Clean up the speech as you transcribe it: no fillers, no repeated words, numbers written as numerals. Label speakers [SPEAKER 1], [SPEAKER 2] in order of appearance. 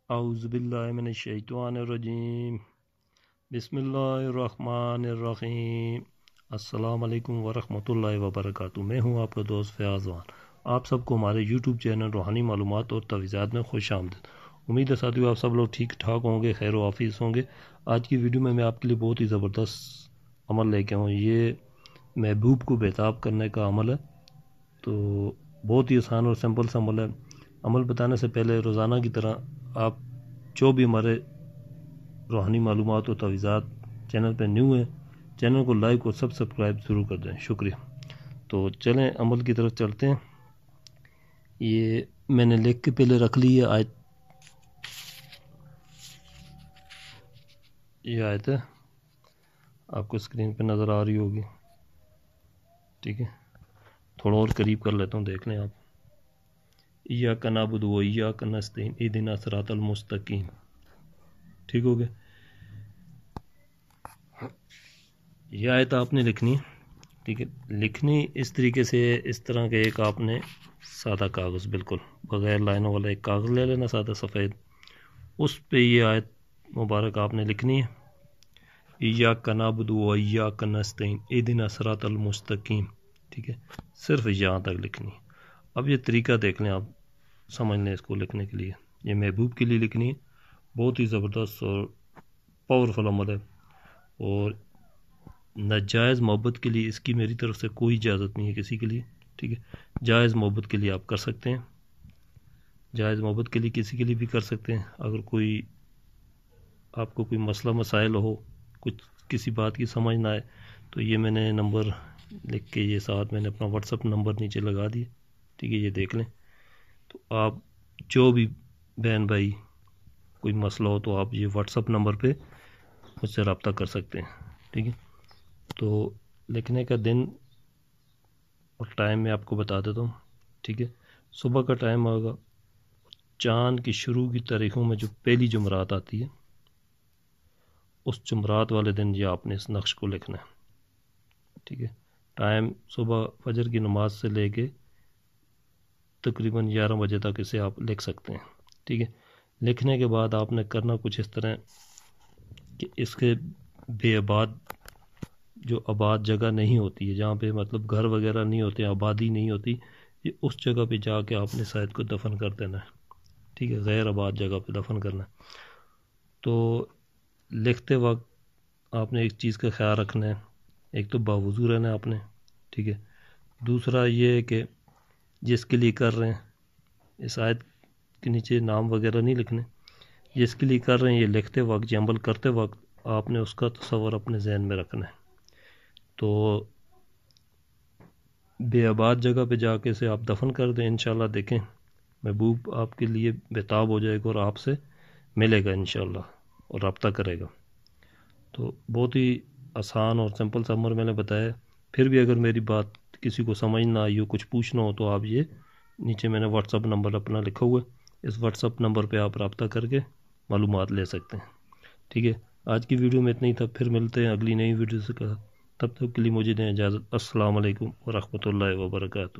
[SPEAKER 1] اعوذ باللہ من الشیطان الرجیم بسم اللہ الرحمن الرحیم السلام علیکم ورحمۃ اللہ وبرکاتہ۔ میں ہوں آپ کا دوست فیاض وان۔ آپ سب کو ہمارے یوٹیوب چینل روحانی معلومات اور تعویذات میں خوش آمدید۔ امید ہے ساتھیو آپ سب لوگ ٹھیک ٹھاک ہوں گے، خیر و عافیت ہوں گے۔ آج کی ویڈیو میں آپ کے لیے بہت ہی زبردست عمل لے کے ہوں۔ یہ محبوب کو بےتاب کرنے کا عمل ہے، تو بہت ہی آسان اور سمپل سا عمل ہے۔ عمل بتانے سے پہلے روزانہ کی طرح آپ جو بھی ہمارے روحانی معلومات اور تعویذات چینل پہ نیو ہیں، چینل کو لائک اور سبسکرائب ضرور کر دیں، شکریہ۔ تو چلیں عمل کی طرف چلتے ہیں۔ یہ میں نے لکھ کے پہلے رکھ لی ہے آیت، یہ آیت ہے، آپ کو اسکرین پہ نظر آ رہی ہوگی، ٹھیک ہے۔ تھوڑا اور قریب کر لیتا ہوں، دیکھ لیں آپ۔ ایاک نعبد و ایاک نستعین اہدنا الصراط المستقیم، ٹھیک ہو گیا۔ یہ آیت آپ نے لکھنی ہے، ٹھیک ہے۔ لکھنی اس طریقے سے، اس طرح کے ایک آپ نے سادہ کاغذ، بالکل بغیر لائنوں والا ایک کاغذ لے لینا، سادہ سفید، اس پہ یہ آیت مبارک آپ نے لکھنی ہے۔ ایاک نعبد و ایاک نستعین اہدنا الصراط المستقیم، ٹھیک ہے۔ صرف یہاں تک لکھنی ہے۔ اب یہ طریقہ دیکھ لیں، آپ سمجھ لیں اس کو لکھنے کے لیے۔ یہ محبوب کے لیے لکھنی ہے، بہت ہی زبردست اور پاورفل عمل ہے، اور ناجائز محبت کے لیے اس کی میری طرف سے کوئی اجازت نہیں ہے کسی کے لیے، ٹھیک ہے۔ جائز محبت کے لیے آپ کر سکتے ہیں، جائز محبت کے لیے کسی کے لیے بھی کر سکتے ہیں۔ اگر کوئی آپ کو کوئی مسئلہ مسائل ہو، کچھ کسی بات کی سمجھ نہ آئے، تو یہ میں نے نمبر لکھ کے، یہ ساتھ میں نے اپنا واٹس اپ نمبر نیچے لگا دیا، ٹھیک ہے۔ یہ دیکھ لیں، تو آپ جو بھی بہن بھائی کوئی مسئلہ ہو تو آپ یہ واٹس اپ نمبر پہ مجھ سے رابطہ کر سکتے ہیں، ٹھیک ہے۔ تو لکھنے کا دن اور ٹائم میں آپ کو بتا دیتا ہوں، ٹھیک ہے۔ صبح کا ٹائم ہوگا، چاند کی شروع کی تاریخوں میں جو پہلی جمعرات آتی ہے، اس جمعرات والے دن یہ آپ نے اس نقش کو لکھنا ہے، ٹھیک ہے۔ ٹائم صبح فجر کی نماز سے لے کے تقریباً 11 بجے تک اسے آپ لکھ سکتے ہیں، ٹھیک ہے۔ لکھنے کے بعد آپ نے کرنا کچھ اس طرح کہ اس کے بے آباد، جو آباد جگہ نہیں ہوتی ہے، جہاں پہ مطلب گھر وغیرہ نہیں ہوتے، آبادی نہیں ہوتی، یہ اس جگہ پہ جا کے آپ نے شاید کو دفن کر دینا ہے، ٹھیک ہے۔ غیر آباد جگہ پہ دفن کرنا ہے۔ تو لکھتے وقت آپ نے ایک چیز کا خیال رکھنا ہے، ایک تو باوضو رہنا ہے آپ نے، ٹھیک ہے۔ دوسرا یہ ہے کہ جس کے لیے کر رہے ہیں، اس آیت کے نیچے نام وغیرہ نہیں لکھنے، جس کے لیے کر رہے ہیں یہ لکھتے وقت، یہ عمل کرتے وقت آپ نے اس کا تصور اپنے ذہن میں رکھنا ہے۔ تو بے آباد جگہ پہ جا کے اسے آپ دفن کر دیں، انشاءاللہ دیکھیں محبوب آپ کے لیے بےتاب ہو جائے گا اور آپ سے ملے گا انشاءاللہ اور رابطہ کرے گا۔ تو بہت ہی آسان اور سمپل سا عمل میں نے بتایا۔ پھر بھی اگر میری بات کسی کو سمجھ نہ آئی ہو، کچھ پوچھنا ہو، تو آپ یہ نیچے میں نے واٹس اپ نمبر اپنا لکھا ہوا ہے، اس واٹس اپ نمبر پہ آپ رابطہ کر کے معلومات لے سکتے ہیں، ٹھیک ہے۔ آج کی ویڈیو میں اتنا ہی تھا، پھر ملتے ہیں اگلی نئی ویڈیو سے، تب تک کے لیے مجھے دیں اجازت۔ السلام علیکم ورحمۃ اللہ وبرکاتہ۔